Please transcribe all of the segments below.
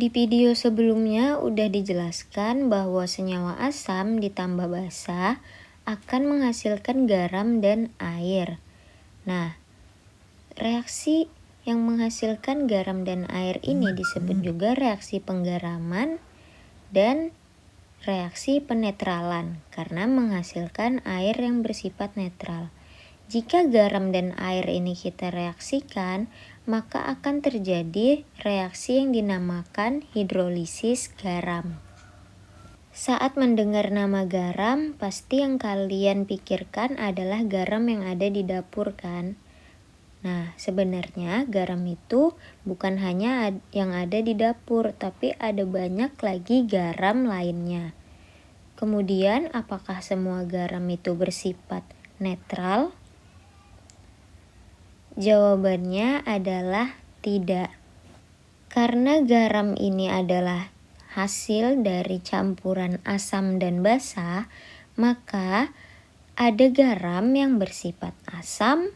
Di video sebelumnya udah dijelaskan bahwa senyawa asam ditambah basa akan menghasilkan garam dan air. Nah, reaksi yang menghasilkan garam dan air ini disebut juga reaksi penggaraman dan reaksi penetralan karena menghasilkan air yang bersifat netral. Jika garam dan air ini kita reaksikan, maka akan terjadi reaksi yang dinamakan hidrolisis garam. Saat mendengar nama garam, pasti yang kalian pikirkan adalah garam yang ada di dapur kan? Nah, sebenarnya garam itu bukan hanya yang ada di dapur, tapi ada banyak lagi garam lainnya. Kemudian, apakah semua garam itu bersifat netral? Jawabannya adalah tidak. Karena garam ini adalah hasil dari campuran asam dan basa, maka ada garam yang bersifat asam,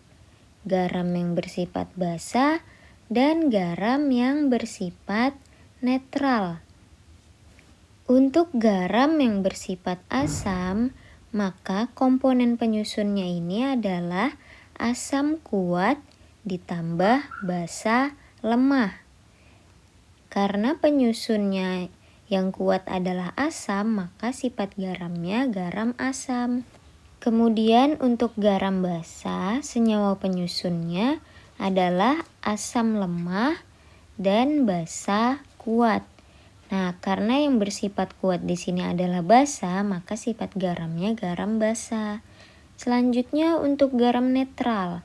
garam yang bersifat basa, dan garam yang bersifat netral. Untuk garam yang bersifat asam, maka komponen penyusunnya ini adalah asam kuat ditambah basa lemah. Karena penyusunnya yang kuat adalah asam, maka sifat garamnya garam asam. Kemudian untuk garam basa, senyawa penyusunnya adalah asam lemah dan basa kuat. Nah, karena yang bersifat kuat di sini adalah basa, maka sifat garamnya garam basa. Selanjutnya untuk garam netral.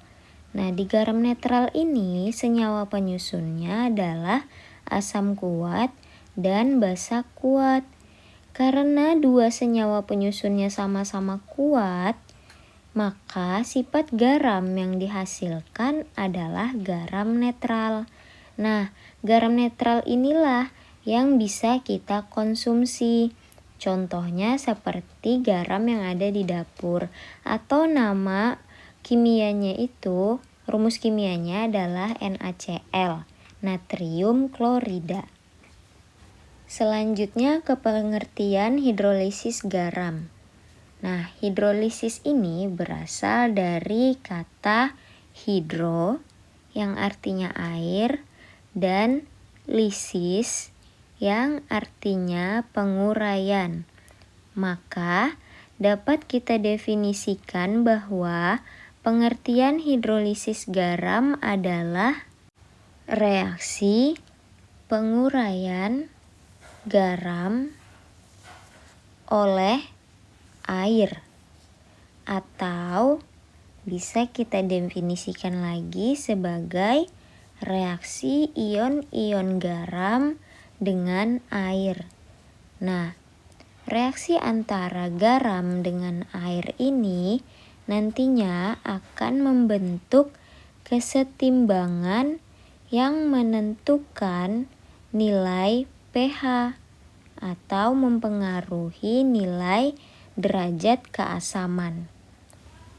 Nah, di garam netral ini senyawa penyusunnya adalah asam kuat dan basa kuat. Karena dua senyawa penyusunnya sama-sama kuat, maka sifat garam yang dihasilkan adalah garam netral. Nah, garam netral inilah yang bisa kita konsumsi. Contohnya seperti garam yang ada di dapur, atau nama kimianya itu, rumus kimianya adalah NaCl, natrium klorida. Selanjutnya ke pengertian hidrolisis garam. Nah, hidrolisis ini berasal dari kata hidro yang artinya air dan lisis yang artinya penguraian. Maka dapat kita definisikan bahwa pengertian hidrolisis garam adalah reaksi penguraian garam oleh air, atau bisa kita definisikan lagi sebagai reaksi ion-ion garam dengan air. Nah, reaksi antara garam dengan air ini nantinya akan membentuk kesetimbangan yang menentukan nilai pH atau mempengaruhi nilai derajat keasaman.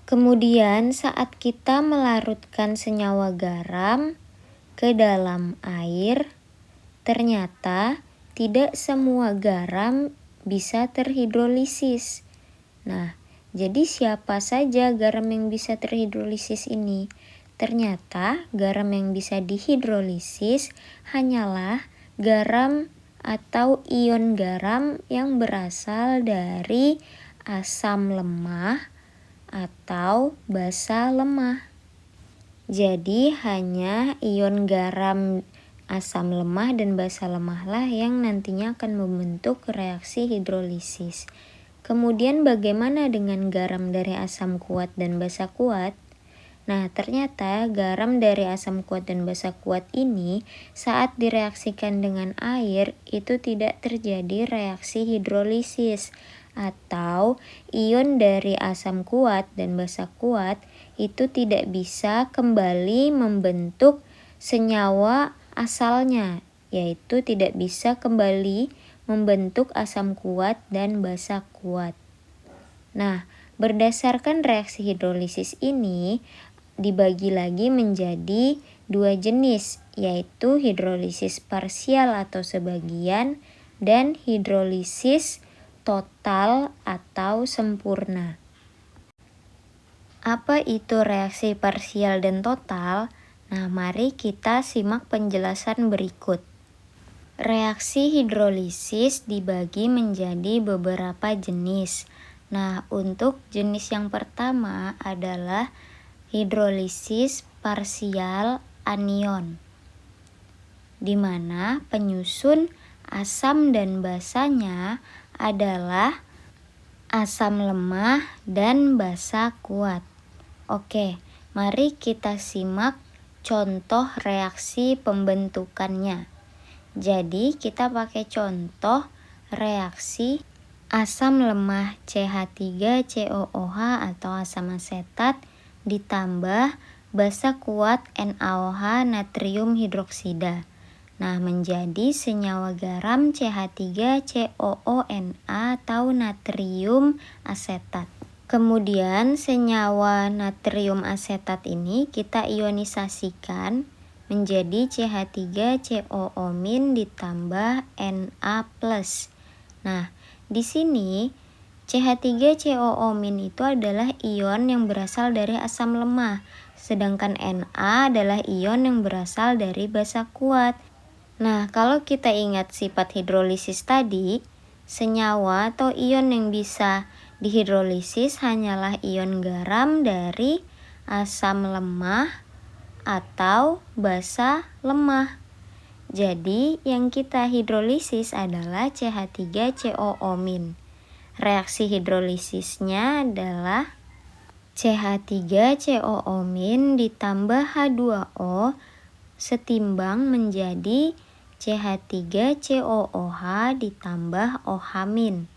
Kemudian saat kita melarutkan senyawa garam ke dalam air, ternyata tidak semua garam bisa terhidrolisis. Nah, jadi siapa saja garam yang bisa terhidrolisis ini? Ternyata garam yang bisa dihidrolisis hanyalah garam atau ion garam yang berasal dari asam lemah atau basa lemah. Jadi hanya ion garam asam lemah dan basa lemah lah yang nantinya akan membentuk reaksi hidrolisis. Kemudian bagaimana dengan garam dari asam kuat dan basa kuat? Nah, ternyata garam dari asam kuat dan basa kuat ini saat direaksikan dengan air itu tidak terjadi reaksi hidrolisis, atau ion dari asam kuat dan basa kuat itu tidak bisa kembali membentuk senyawa asalnya, yaitu tidak bisa kembali membentuk asam kuat dan basa kuat. Nah, berdasarkan reaksi hidrolisis ini dibagi lagi menjadi dua jenis, yaitu hidrolisis parsial atau sebagian dan hidrolisis total atau sempurna. Apa itu reaksi parsial dan total? Nah, mari kita simak penjelasan berikut. Reaksi hidrolisis dibagi menjadi beberapa jenis. Nah, untuk jenis yang pertama adalah hidrolisis parsial anion, di mana penyusun asam dan basanya adalah asam lemah dan basa kuat. Oke, mari kita simak contoh reaksi pembentukannya. Jadi kita pakai contoh reaksi asam lemah CH3COOH atau asam asetat ditambah basa kuat NaOH natrium hidroksida. Nah, menjadi senyawa garam CH3COONa atau natrium asetat. Kemudian senyawa natrium asetat ini kita ionisasikan menjadi CH3COO- ditambah Na+. Nah, di sini CH3COO- itu adalah ion yang berasal dari asam lemah, sedangkan Na adalah ion yang berasal dari basa kuat. Nah, kalau kita ingat sifat hidrolisis tadi, senyawa atau ion yang bisa dihidrolisis hanyalah ion garam dari asam lemah atau basa lemah. Jadi, yang kita hidrolisis adalah CH3COO-. Reaksi hidrolisisnya adalah CH3COO- ditambah H2O setimbang menjadi CH3COOH ditambah OH-.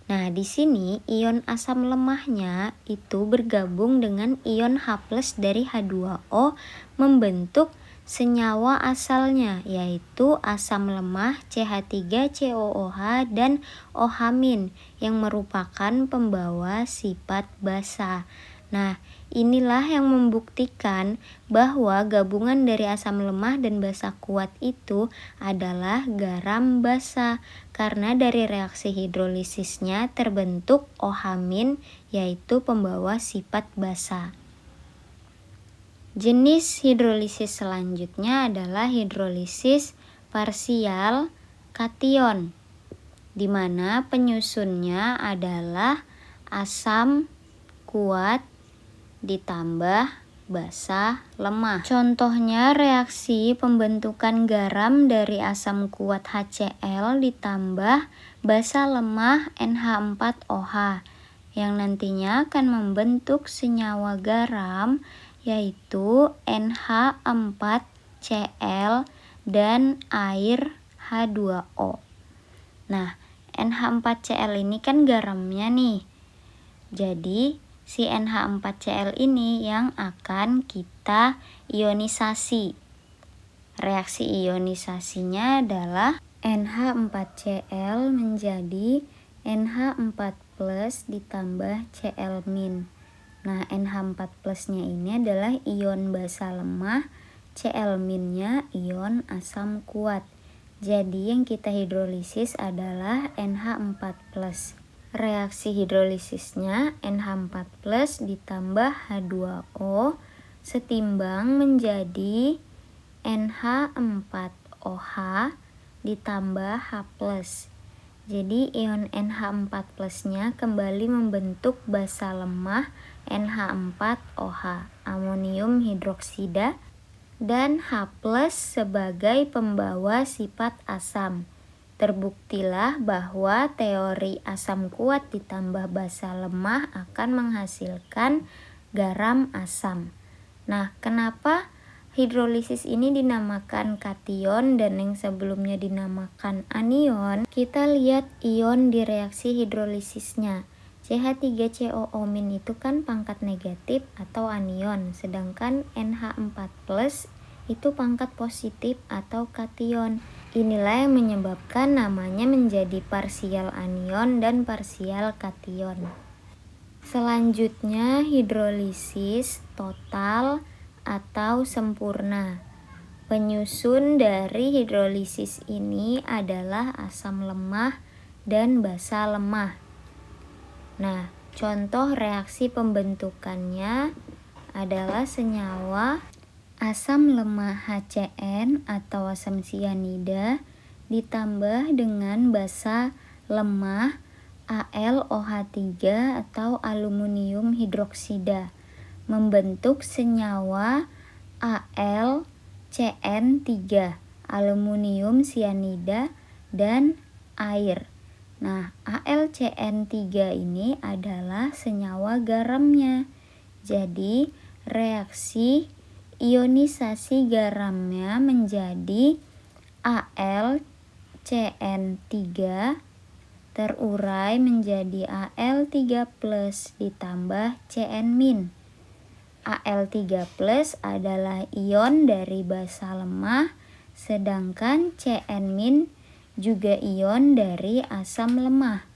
Nah, di sini ion asam lemahnya itu bergabung dengan ion H+ dari H2O membentuk senyawa asalnya, yaitu asam lemah CH3COOH dan OH- yang merupakan pembawa sifat basa. Nah, inilah yang membuktikan bahwa gabungan dari asam lemah dan basa kuat itu adalah garam basa, karena dari reaksi hidrolisisnya terbentuk OH-, yaitu pembawa sifat basa. Jenis hidrolisis selanjutnya adalah hidrolisis parsial kation, di mana penyusunnya adalah asam kuat ditambah basa lemah. Contohnya reaksi pembentukan garam dari asam kuat HCl ditambah basa lemah NH4OH yang nantinya akan membentuk senyawa garam yaitu NH4Cl dan air H2O. Nah, NH4Cl ini kan garamnya nih. Jadi si NH4Cl ini yang akan kita ionisasi. Reaksi ionisasinya adalah NH4Cl menjadi NH4+ ditambah Cl-. Nah, NH4+-nya ini adalah ion basa lemah, Cl-nya ion asam kuat. Jadi yang kita hidrolisis adalah NH4+. Reaksi hidrolisisnya NH4+ ditambah H2O setimbang menjadi NH4OH ditambah H+. Jadi ion NH4+-nya kembali membentuk basa lemah NH4OH, amonium hidroksida, dan H+ sebagai pembawa sifat asam. Terbuktilah bahwa teori asam kuat ditambah basa lemah akan menghasilkan garam asam. Nah, kenapa hidrolisis ini dinamakan kation dan yang sebelumnya dinamakan anion? Kita lihat ion di reaksi hidrolisisnya. CH3COO- itu kan pangkat negatif atau anion, sedangkan NH4+ itu pangkat positif atau kation. Inilah yang menyebabkan namanya menjadi parsial anion dan parsial kation. Selanjutnya hidrolisis total atau sempurna. Penyusun dari hidrolisis ini adalah asam lemah dan basa lemah. Nah, contoh reaksi pembentukannya adalah senyawa asam lemah HCN atau asam sianida ditambah dengan basa lemah AlOH3 atau aluminium hidroksida membentuk senyawa AlCN3, aluminium sianida dan air. Nah, AlCN3 ini adalah senyawa garamnya. Jadi, reaksi ionisasi garamnya menjadi AlCN3 terurai menjadi Al3+ ditambah Cn-. Al3+ adalah ion dari basa lemah, sedangkan Cn- juga ion dari asam lemah.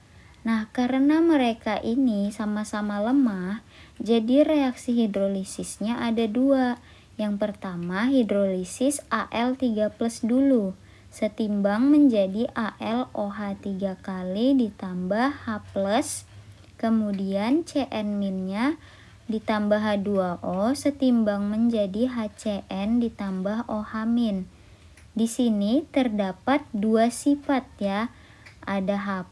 Nah, karena mereka ini sama-sama lemah, jadi reaksi hidrolisisnya ada dua. Yang pertama, hidrolisis Al3+ dulu, setimbang menjadi AlOH3 kali ditambah H+, kemudian Cn-nya ditambah H2O setimbang menjadi HCN ditambah OH-. Di sini terdapat dua sifat ya, ada H+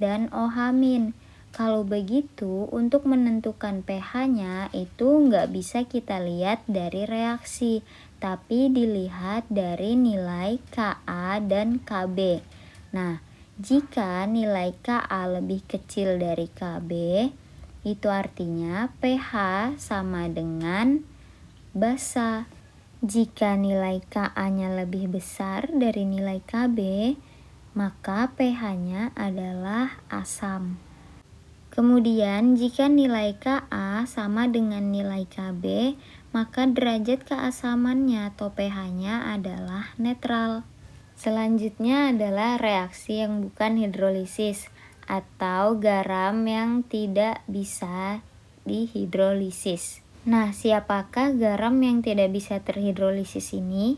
dan OH-. Kalau begitu, untuk menentukan pH-nya itu nggak bisa kita lihat dari reaksi, tapi dilihat dari nilai Ka dan Kb. Nah, jika nilai Ka lebih kecil dari Kb, itu artinya pH sama dengan basa. Jika nilai Ka-nya lebih besar dari nilai Kb, maka pH-nya adalah asam. Kemudian, jika nilai Ka sama dengan nilai Kb, maka derajat keasamannya atau pH-nya adalah netral. Selanjutnya adalah reaksi yang bukan hidrolisis atau garam yang tidak bisa dihidrolisis. Nah, siapakah garam yang tidak bisa terhidrolisis ini?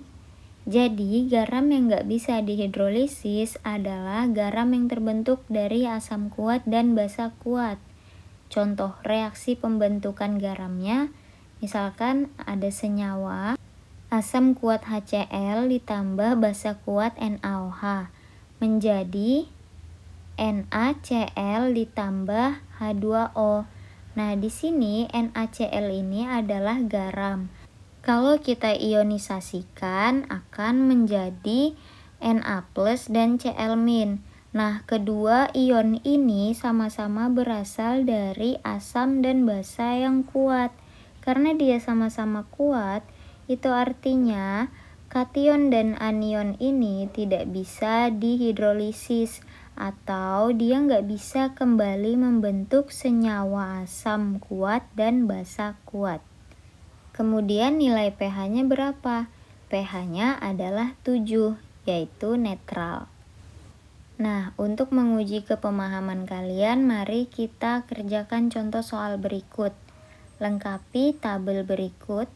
Jadi, garam yang nggak bisa dihidrolisis adalah garam yang terbentuk dari asam kuat dan basa kuat. Contoh reaksi pembentukan garamnya, misalkan ada senyawa asam kuat HCl ditambah basa kuat NaOH menjadi NaCl ditambah H2O. Nah, di sini NaCl ini adalah garam. Kalau kita ionisasikan akan menjadi Na+ dan Cl-. Nah, kedua ion ini sama-sama berasal dari asam dan basa yang kuat. Karena dia sama-sama kuat, itu artinya kation dan anion ini tidak bisa dihidrolisis atau dia nggak bisa kembali membentuk senyawa asam kuat dan basa kuat. Kemudian nilai pH-nya berapa? pH-nya adalah 7, yaitu netral. Nah, untuk menguji kepemahaman kalian, mari kita kerjakan contoh soal berikut. Lengkapi tabel berikut.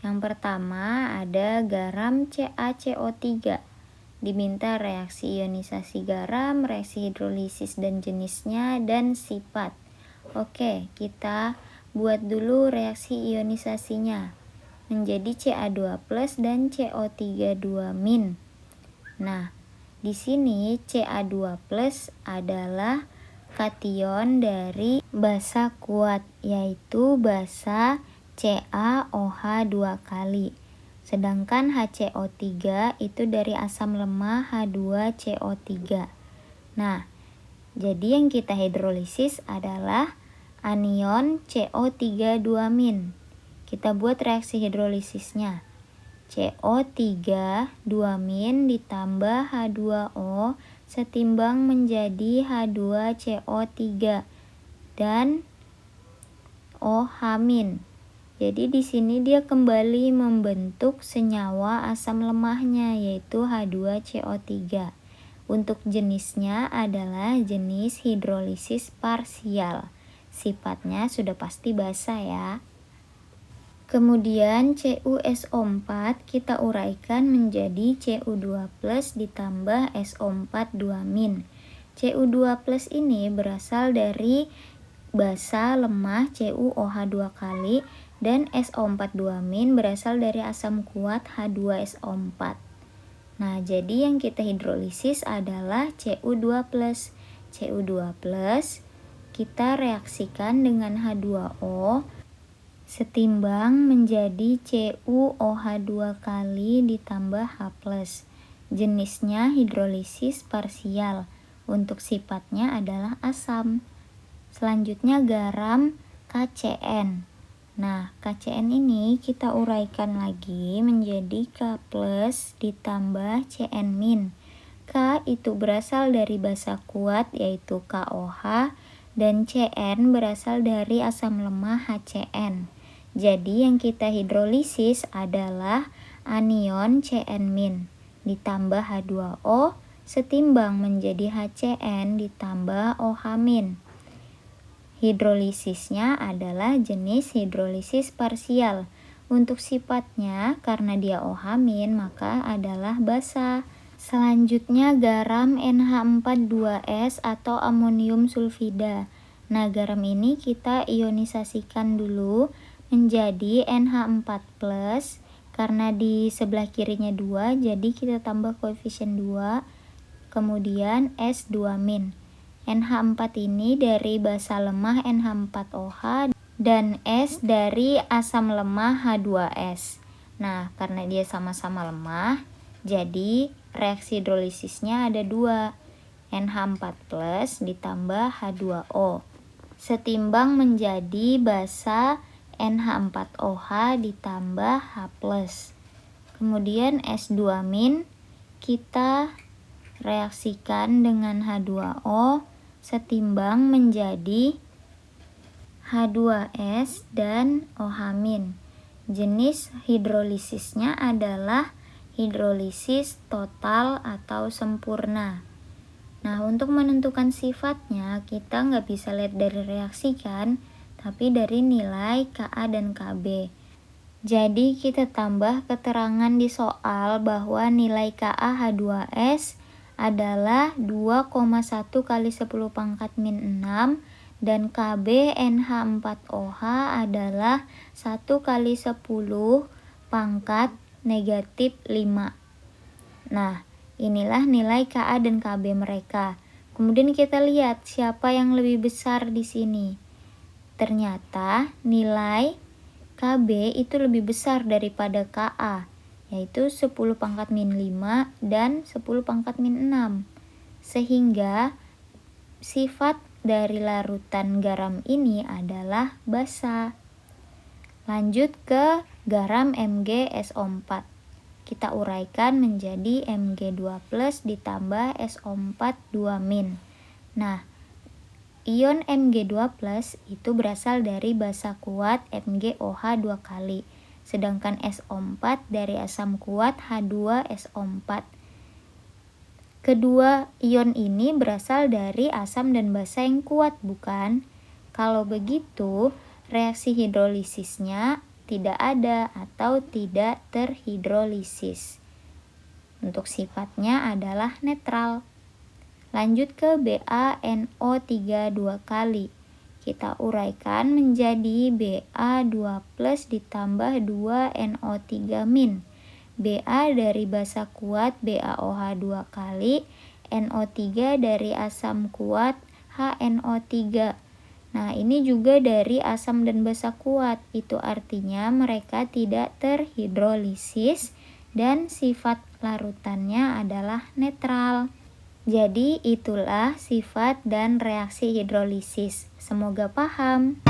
Yang pertama ada garam CaCO3. Diminta reaksi ionisasi garam, reaksi hidrolisis dan jenisnya, dan sifat. Oke, kita buat dulu reaksi ionisasinya. Menjadi Ca2+ dan CO3 2-. Nah, di sini Ca2+ adalah kation dari basa kuat, yaitu basa CaOH2 kali. Sedangkan HCO3 itu dari asam lemah H2CO3. Nah, jadi yang kita hidrolisis adalah anion CO3 2-. Kita buat reaksi hidrolisisnya. CO3 2- ditambah H2O setimbang menjadi H2CO3 dan OH-. Jadi di sini dia kembali membentuk senyawa asam lemahnya yaitu H2CO3. Untuk jenisnya adalah jenis hidrolisis parsial. Sifatnya sudah pasti basa ya. Kemudian CuSO4 kita uraikan menjadi Cu2 plus ditambah SO4 2-. Cu2 plus ini berasal dari basa lemah CuOH 2 kali dan SO4 2- berasal dari asam kuat H2SO4. Nah, jadi yang kita hidrolisis adalah Cu2 plus. Cu2 plus kita reaksikan dengan H2O setimbang menjadi CuOH 2 kali ditambah H+. Jenisnya hidrolisis parsial. Untuk sifatnya adalah asam. Selanjutnya garam KCN. Nah, KCN ini kita uraikan lagi menjadi K+ ditambah Cn-. K itu berasal dari basa kuat yaitu KOH dan Cn berasal dari asam lemah HCN. Jadi yang kita hidrolisis adalah anion Cn- ditambah H2O setimbang menjadi HCN ditambah OH-. Hidrolisisnya adalah jenis hidrolisis parsial. Untuk sifatnya karena dia OH- maka adalah basa. Selanjutnya garam NH42S atau amonium sulfida. Nah, garam ini kita ionisasikan dulu menjadi NH4+, karena di sebelah kirinya 2, jadi kita tambah koefisien 2, kemudian S2-. NH4 ini dari basa lemah NH4OH dan S dari asam lemah H2S. Nah, karena dia sama-sama lemah, jadi reaksi hidrolisisnya ada 2, NH4+ ditambah H2O, setimbang menjadi basa NH4OH ditambah H+. Kemudian S2- kita reaksikan dengan H2O setimbang menjadi H2S dan OH-. Jenis hidrolisisnya adalah hidrolisis total atau sempurna. Nah, untuk menentukan sifatnya kita nggak bisa lihat dari reaksi kan, tapi dari nilai Ka dan Kb. Jadi kita tambah keterangan di soal bahwa nilai Ka H2S adalah 2,1 kali 10 pangkat min 6 dan Kb NH4OH adalah 1 kali 10 pangkat negatif 5. Nah, inilah nilai Ka dan Kb mereka. Kemudian kita lihat siapa yang lebih besar di sini. Ternyata nilai Kb itu lebih besar daripada Ka, yaitu 10 pangkat min 5 dan 10 pangkat min 6. Sehingga sifat dari larutan garam ini adalah basa. Lanjut ke garam MgSO4. Kita uraikan menjadi Mg2+ ditambah SO4 2-. Nah, ion Mg2+ itu berasal dari basa kuat MgOH 2 kali, sedangkan SO4 dari asam kuat H2SO4. Kedua ion ini berasal dari asam dan basa yang kuat, bukan? Kalau begitu, reaksi hidrolisisnya tidak ada atau tidak terhidrolisis. Untuk sifatnya adalah netral. Lanjut ke BaNO3 2 kali. Kita uraikan menjadi Ba2+ ditambah 2NO3-. Ba dari basa kuat BaOH 2 kali, NO3 dari asam kuat HNO3. Nah, ini juga dari asam dan basa kuat. Itu artinya mereka tidak terhidrolisis dan sifat larutannya adalah netral. Jadi itulah sifat dan reaksi hidrolisis. Semoga paham.